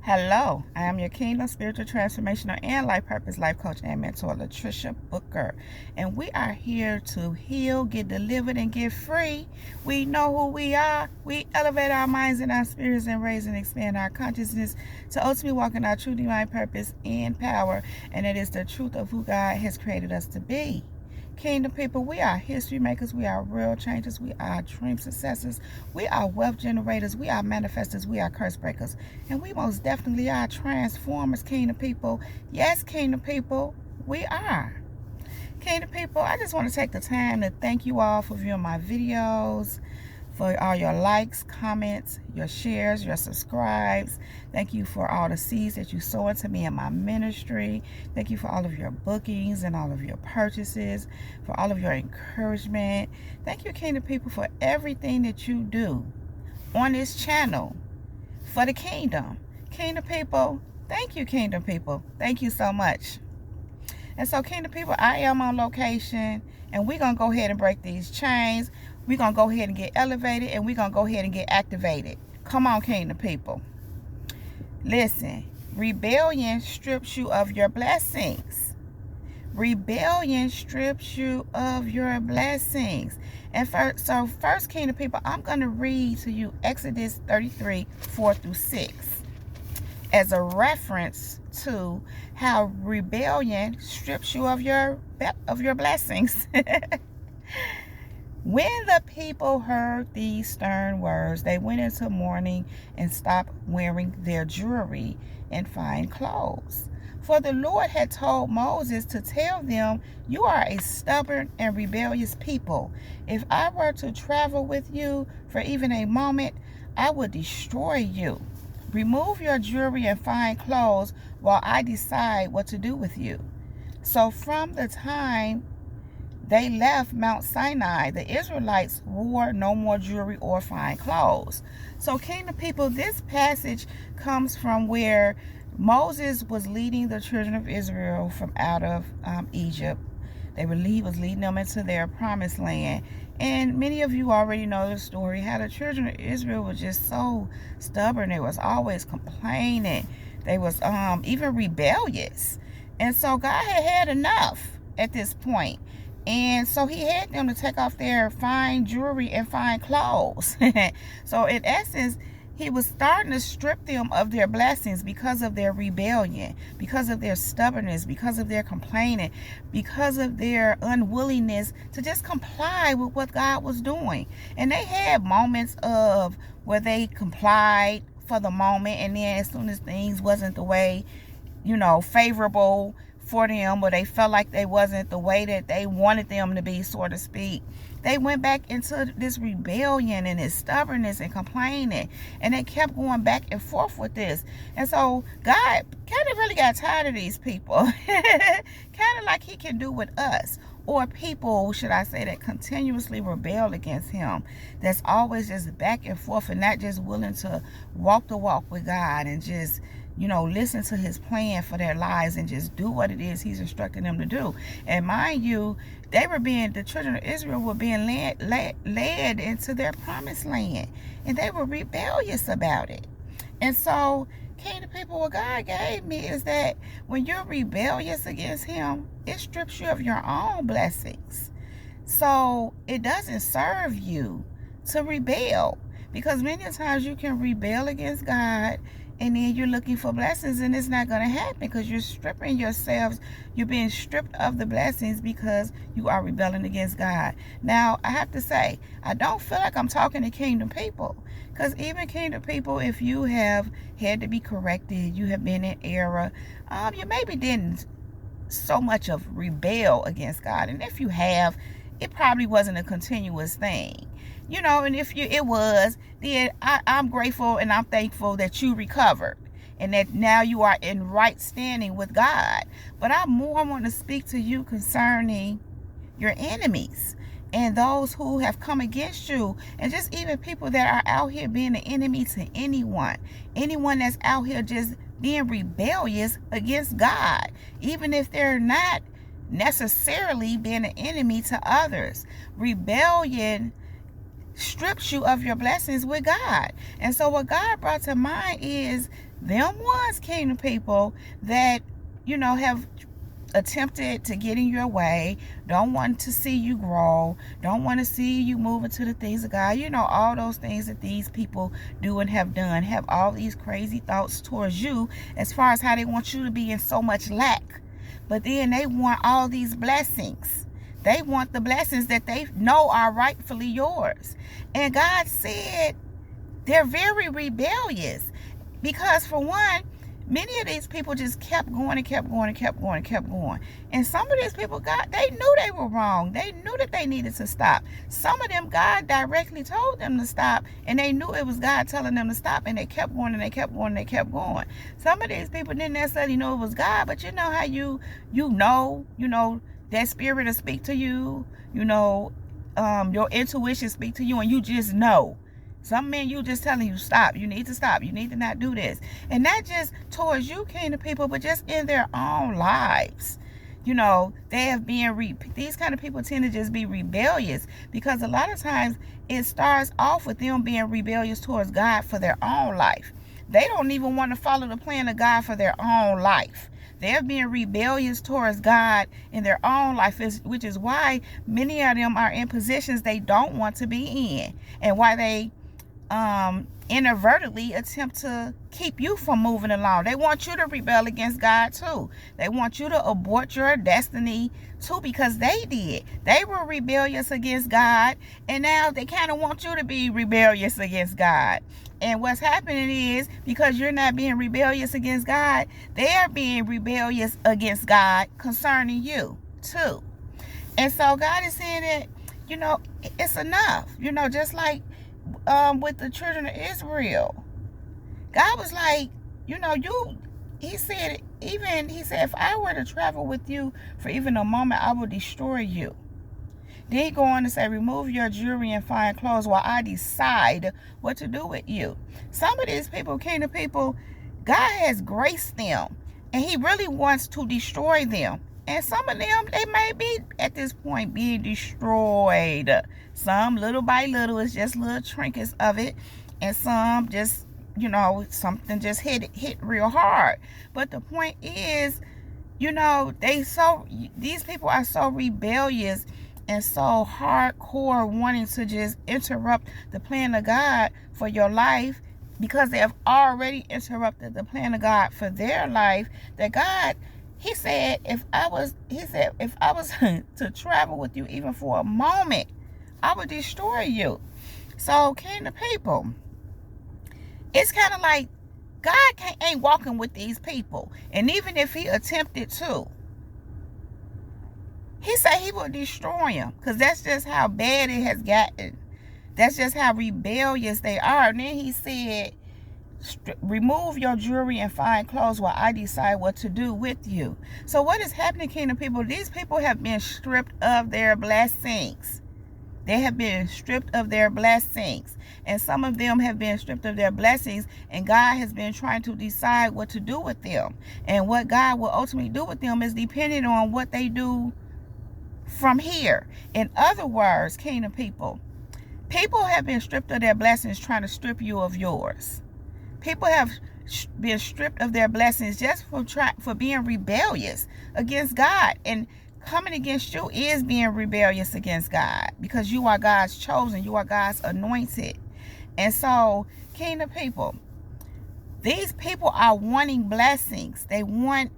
Hello, I am your Kingdom Spiritual Transformational and Life Purpose Life Coach and Mentor, Latricia Booker. And we are here to heal, get delivered, and get free. We know who we are. We elevate our minds and our spirits and raise and expand our consciousness to ultimately walk in our true divine purpose and power. And it is the truth of who God has created us to be. Kingdom people, we are history makers, we are real changers, we are dream successors, we are wealth generators, we are manifestors, we are curse breakers, and we most definitely are transformers, kingdom people. Yes, kingdom people, we are. Kingdom people, I just want to take the time to thank you all for viewing my videos, for all your likes, comments, your shares, your subscribes. Thank you for all the seeds that you sow into me and my ministry. Thank you for all of your bookings and all of your purchases, for all of your encouragement. Thank you, Kingdom people, for everything that you do on this channel for the kingdom. Kingdom people, thank you, Kingdom people. Thank you so much. And so, Kingdom people, I am on location, and we're going to go ahead and break these chains. We're going to go ahead and get elevated, and we're going to go ahead and get activated. Come on, Kingdom people. Listen, rebellion strips you of your blessings. Rebellion strips you of your blessings. And first, Kingdom people, I'm going to read to you Exodus 33, 4 through 6. As a reference to how rebellion strips you of your blessings. When the people heard these stern words, they went into mourning and stopped wearing their jewelry and fine clothes. For the Lord had told Moses to tell them, "You are a stubborn and rebellious people. If I were to travel with you for even a moment, I would destroy you. Remove your jewelry and fine clothes while I decide what to do with you." So from the time they left Mount Sinai, the Israelites wore no more jewelry or fine clothes. So, Kingdom people, this passage comes from where Moses was leading the children of Israel from out of Egypt. He was leading them into their promised land. And many of you already know the story, how the children of Israel were just so stubborn. They was always complaining. They was even rebellious. And so God had enough at this point. And so he had them to take off their fine jewelry and fine clothes. So in essence, he was starting to strip them of their blessings because of their rebellion, because of their stubbornness, because of their complaining, because of their unwillingness to just comply with what God was doing. And they had moments of where they complied for the moment, and then as soon as things wasn't the way, favorable for them, or they felt like they wasn't the way that they wanted them to be, so to speak, they went back into this rebellion and this stubbornness and complaining, and they kept going back and forth with this. And so God kind of really got tired of these people, kind of like he can do with us, or people, should I say, that continuously rebel against him, that's always just back and forth and not just willing to walk the walk with God and just listen to his plan for their lives and just do what it is he's instructing them to do. And mind you, the children of Israel were being led into their promised land, and they were rebellious about it. And so, Kingdom people, what God gave me is that when you're rebellious against him, it strips you of your own blessings. So it doesn't serve you to rebel, because many times you can rebel against God, and then you're looking for blessings, and it's not going to happen because you're stripping yourselves. You're being stripped of the blessings because you are rebelling against God. Now, I have to say, I don't feel like I'm talking to Kingdom people, because even Kingdom people, if you have had to be corrected, you have been in error, you maybe didn't so much of rebel against God. And if you have, it probably wasn't a continuous thing. And if it was, then I'm grateful and I'm thankful that you recovered and that now you are in right standing with God. But I more want to speak to you concerning your enemies and those who have come against you, and just even people that are out here being an enemy to anyone that's out here just being rebellious against God, even if they're not necessarily being an enemy to others. Rebellion strips you of your blessings with God. And so what God brought to mind is Them ones, kingdom people, that, have attempted to get in your way, don't want to see you grow, don't want to see you move into the things of God. All those things that these people do and have done, have all these crazy thoughts towards you as far as how they want you to be in so much lack. But then they want all these blessings. They want the blessings that they know are rightfully yours. And God said they're very rebellious. Because for one, many of these people just kept going and kept going and kept going and kept going. And some of these people, God, they knew they were wrong. They knew that they needed to stop. Some of them, God directly told them to stop, and they knew it was God telling them to stop, and they kept going and they kept going and they kept going. Some of these people didn't necessarily know it was God, but you know how you know that spirit will speak to you, your intuition speak to you, and you just know. Some men, you just telling you, stop. You need to stop. You need to not do this. And not just towards you, kingdom people, but just in their own lives. They have been, these kind of people tend to just be rebellious, because a lot of times it starts off with them being rebellious towards God for their own life. They don't even want to follow the plan of God for their own life. They're being rebellious towards God in their own life, which is why many of them are in positions they don't want to be in, and why they inadvertently attempt to keep you from moving along. They want you to rebel against God too. They want you to abort your destiny too, because they did. They were rebellious against God, and now they kind of want you to be rebellious against God. And what's happening is, because you're not being rebellious against God, they're being rebellious against God concerning you too. And so God is saying that, it's enough. Just like with the children of Israel, God was like, he said, if I were to travel with you for even a moment, I will destroy you. Then he go on to say, remove your jewelry and fine clothes while I decide what to do with you. Some of these people, kingdom people, God has graced them, and he really wants to destroy them. And some of them, they may be at this point being destroyed. Some little by little, it's just little trinkets of it. And some just, something just hit real hard. But the point is, these people are so rebellious and so hardcore, wanting to just interrupt the plan of God for your life, because they have already interrupted the plan of God for their life, that God, he said, if I was to travel with you even for a moment, I would destroy you. So, kingdom people, it's kind of like God ain't walking with these people. And even if he attempted to, he said he will destroy them, because that's just how bad it has gotten. That's just how rebellious they are. And then he said, remove your jewelry and fine clothes while I decide what to do with you. So what is happening, kingdom people? These people have been stripped of their blessings. They have been stripped of their blessings. And some of them have been stripped of their blessings, and God has been trying to decide what to do with them. And what God will ultimately do with them is dependent on what they do from here. In other words, kingdom people have been stripped of their blessings trying to strip you of yours. People have been stripped of their blessings just for being rebellious against God. And coming against you is being rebellious against God, because you are God's chosen. You are God's anointed. And so, kingdom people, these people are wanting blessings. They want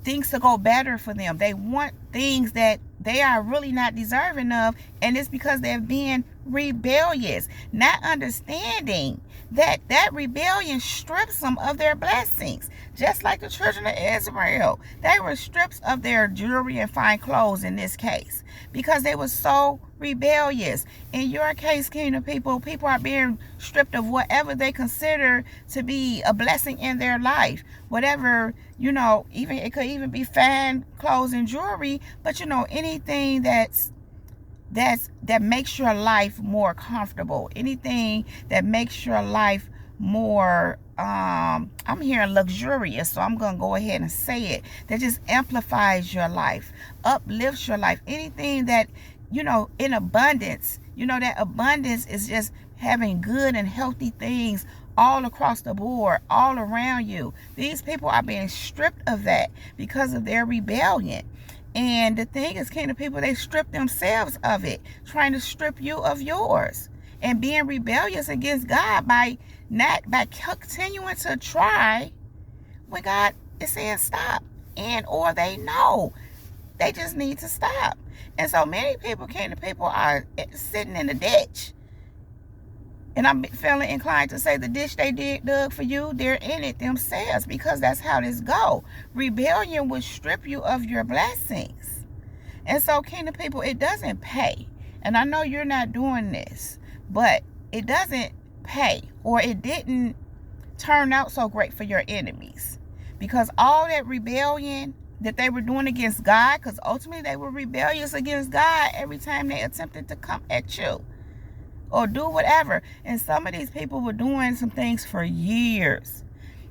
things to go better for them. They want things that they are really not deserving of, and it's because they're being rebellious, not understanding that rebellion strips them of their blessings. Just like the children of Israel, they were stripped of their jewelry and fine clothes in this case, because they were so rebellious. In your case, kingdom people are being stripped of whatever they consider to be a blessing in their life. Whatever, even it could even be fine clothes and jewelry, but anything that makes your life more comfortable, anything that makes your life more I'm hearing luxurious, so I'm gonna go ahead and say it, that just amplifies your life, uplifts your life, anything that in abundance. That abundance is just having good and healthy things all across the board, all around you. These people are being stripped of that because of their rebellion. And the thing is, kingdom people, they strip themselves of it, trying to strip you of yours, and being rebellious against God by continuing to try when God is saying stop, and or they know they just need to stop. And so many people, kingdom people, are sitting in the ditch. And I'm feeling inclined to say the ditch they dug for you, they're in it themselves, because that's how this go. Rebellion will strip you of your blessings. And so, kingdom people, it doesn't pay. And I know you're not doing this, but it doesn't pay, or it didn't turn out so great for your enemies. Because all that rebellion that they were doing against God, because ultimately they were rebellious against God every time they attempted to come at you or do whatever. And some of these people were doing some things for years.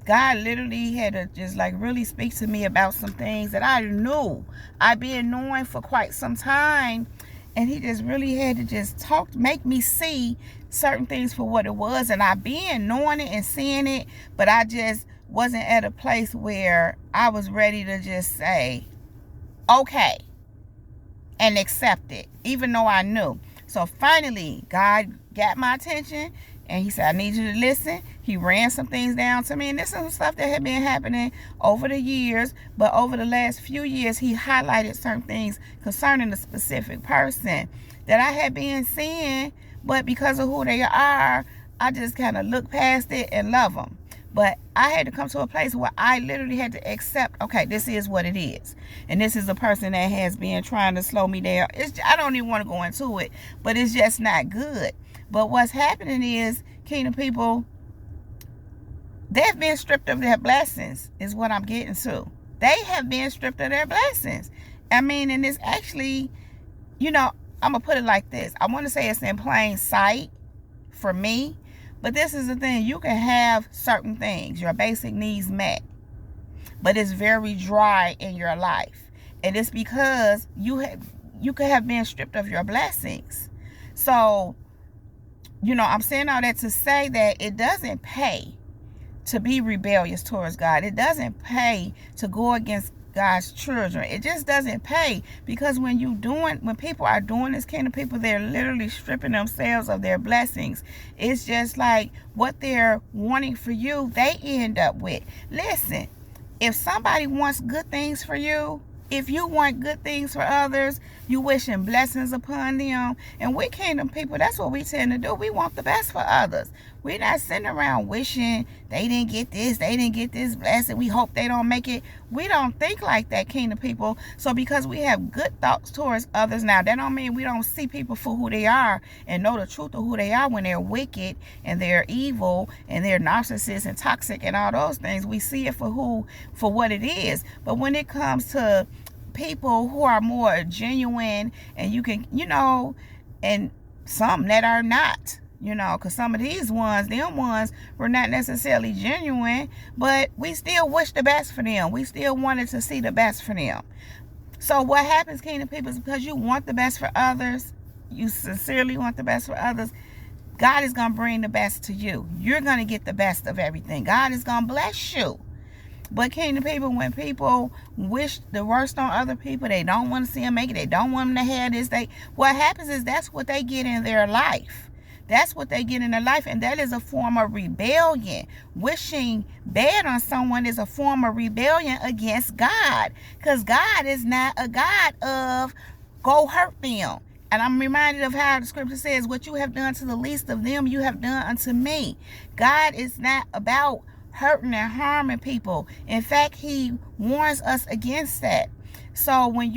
God literally had to just like really speak to me about some things that I knew. I've been knowing for quite some time. And he just really had to just make me see certain things for what it was. And I've been knowing it and seeing it, but I just wasn't at a place where I was ready to just say, okay, and accept it, even though I knew. So finally, God got my attention, and he said, I need you to listen. He ran some things down to me, and this is some stuff that had been happening over the years, but over the last few years, he highlighted certain things concerning a specific person that I had been seeing, but because of who they are, I just kind of look past it and love them. But I had to come to a place where I literally had to accept, okay, this is what it is. And this is a person that has been trying to slow me down. I don't even want to go into it, but it's just not good. But what's happening is, kingdom people, they've been stripped of their blessings, is what I'm getting to. They have been stripped of their blessings. I mean, and it's actually, I'm going to put it like this. I want to say it's in plain sight for me. But this is the thing, you can have certain things, your basic needs met, but it's very dry in your life. And it's because you could have been stripped of your blessings. So, I'm saying all that to say that it doesn't pay to be rebellious towards God. It doesn't pay to go against God's children. It just doesn't pay, because when people are doing this, kingdom people, they're literally stripping themselves of their blessings. It's just like what they're wanting for you, they end up with. Listen, if somebody wants good things for you, if you want good things for others, you wishing blessings upon them. And we kingdom people, that's what we tend to do. We want the best for others. We're not sitting around wishing they didn't get this blessing. We hope they don't make it. We don't think like that, kingdom people. So because we have good thoughts towards others, now that don't mean we don't see people for who they are and know the truth of who they are when they're wicked and they're evil and they're narcissists and toxic and all those things. We see it for what it is. But when it comes to people who are more genuine, and you can, and some that are not, because some of these ones were not necessarily genuine, but we still wish the best for them. We still wanted to see the best for them. So what happens, kingdom people, is because you want the best for others, you sincerely want the best for others, God is going to bring the best to you. You're going to get the best of everything. God is going to bless you. But kingdom people, when people wish the worst on other people, they don't want to see them make it, they don't want them to have this, what happens is that's what they get in their life. That's what they get in their life, and that is a form of rebellion. Wishing bad on someone is a form of rebellion against God, because God is not a God of go hurt them. And I'm reminded of how the scripture says, what you have done to the least of them, you have done unto me. God is not about hurting and harming people. In fact, he warns us against that. So when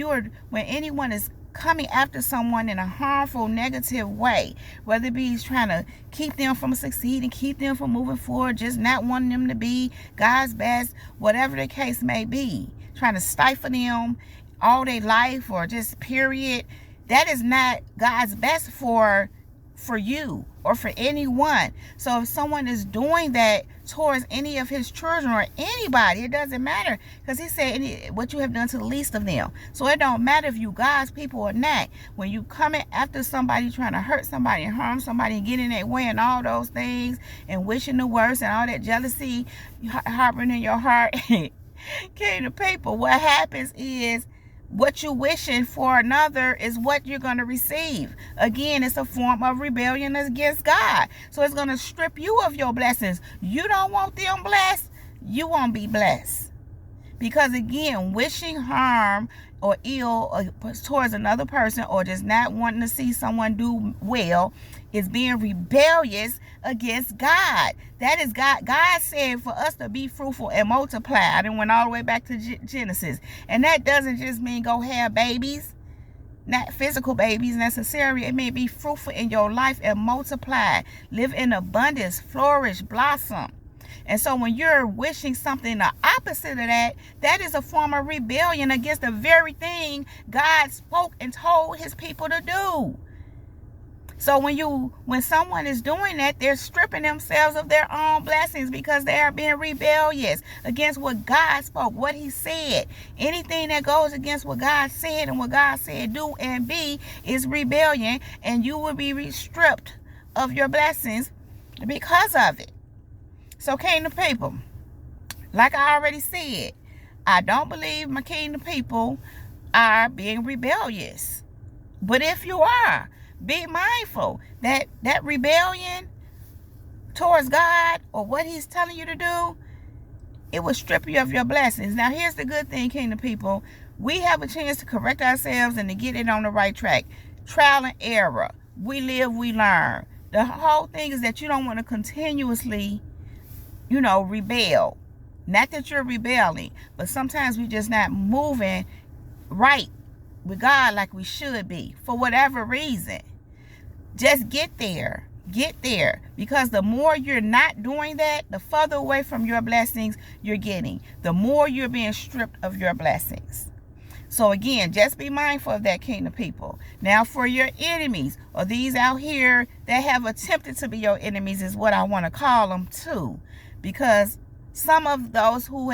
anyone is coming after someone in a harmful, negative way, whether it be he's trying to keep them from succeeding, keep them from moving forward, just not wanting them to be God's best, whatever the case may be, trying to stifle them all their life or just period, that is not God's best for for you or for anyone. So if someone is doing that towards any of his children or anybody, it doesn't matter, because he said what you have done to the least of them. So it don't matter if you God's people or not. When you coming after somebody, trying to hurt somebody and harm somebody and get in their way and all those things and wishing the worst and all that jealousy harboring in your heart, kingdom people, what happens is what you wishing for another is what you're going to receive. Again, it's a form of rebellion against God. So it's going to strip you of your blessings. You don't want them blessed, you won't be blessed. Because again, wishing harm or ill towards another person, or just not wanting to see someone do well, is being rebellious against God. That is God. God said for us to be fruitful and multiply. I done went all the way back to Genesis. And that doesn't just mean go have babies, not physical babies necessarily. It may be fruitful in your life and multiply, live in abundance, flourish, blossom. And so when you're wishing something the opposite of that, that is a form of rebellion against the very thing God spoke and told his people to do. So when someone is doing that, they're stripping themselves of their own blessings, because they are being rebellious against what God spoke, what he said. Anything that goes against what God said and what God said do and be is rebellion, and you will be stripped of your blessings because of it. So kingdom people, like I already said, I don't believe my kingdom people are being rebellious. But if you are, be mindful that that rebellion towards God or what he's telling you to do, it will strip you of your blessings. Now here's the good thing, kingdom people. We have a chance to correct ourselves and to get it on the right track. Trial and error. We live, we learn. The whole thing is that you don't want to continuously rebel. Not that you're rebelling, but sometimes we're just not moving right with God like we should be for whatever reason. Just get there. Because the more you're not doing that, the further away from your blessings you're getting. The more you're being stripped of your blessings. So again, just be mindful of that, kingdom people. Now for your enemies, or these out here that have attempted to be your enemies, is what I want to call them too. Because some of those who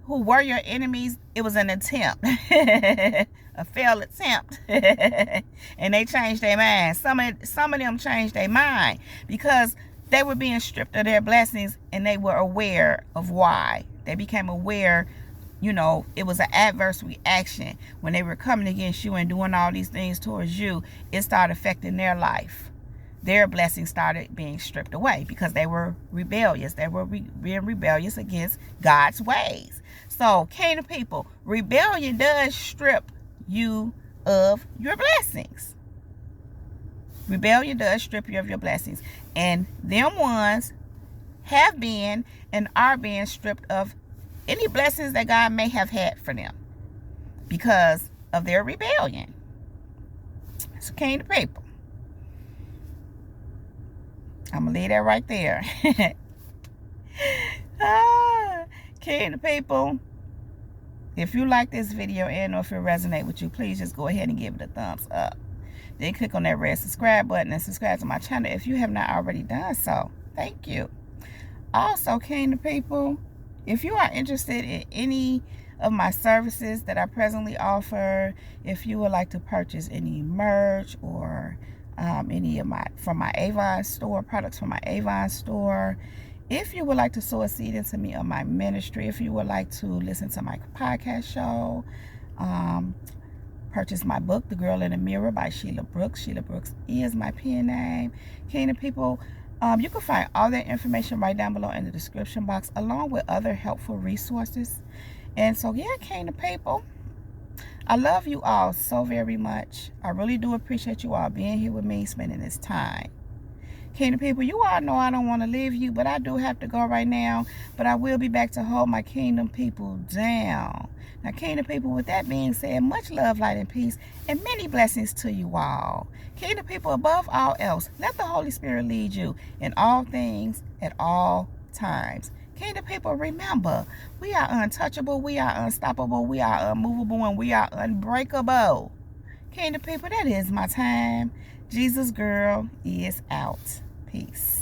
were your enemies, it was an attempt, a failed attempt, and they changed their mind. Some of them changed their mind because they were being stripped of their blessings, and they were aware of why. They became aware, it was an adverse reaction when they were coming against you and doing all these things towards you. It started affecting their life. Their blessings started being stripped away because they were rebellious. They were being rebellious against God's ways. So, kingdom people, rebellion does strip you of your blessings. Rebellion does strip you of your blessings. And them ones have been and are being stripped of any blessings that God may have had for them because of their rebellion. So, kingdom people, I'm going to leave that right there. Kingdom people, if you like this video and or if it resonates with you, please just go ahead and give it a thumbs up. Then click on that red subscribe button and subscribe to my channel if you have not already done so. Thank you. Also, kingdom people, if you are interested in any of my services that I presently offer, if you would like to purchase any merch or any of my Avon store, products from my Avon store, if you would like to sow a seed into me or my ministry, if you would like to listen to my podcast show, purchase my book, The Girl in the Mirror by Sheila Brooks. Sheila Brooks is my pen name. Kingdom people, you can find all that information right down below in the description box, along with other helpful resources. And so, yeah, kingdom people, I love you all so very much. I really do appreciate you all being here with me, spending this time. Kingdom people, you all know I don't want to leave you, but I do have to go right now. But I will be back to hold my kingdom people down. Now, kingdom people, with that being said, much love, light, and peace, and many blessings to you all. Kingdom people, above all else, let the Holy Spirit lead you in all things at all times. Kingdom people, remember, we are untouchable, we are unstoppable, we are unmovable, and we are unbreakable. Kingdom people, that is my time. Jesus Girl is out. Peace.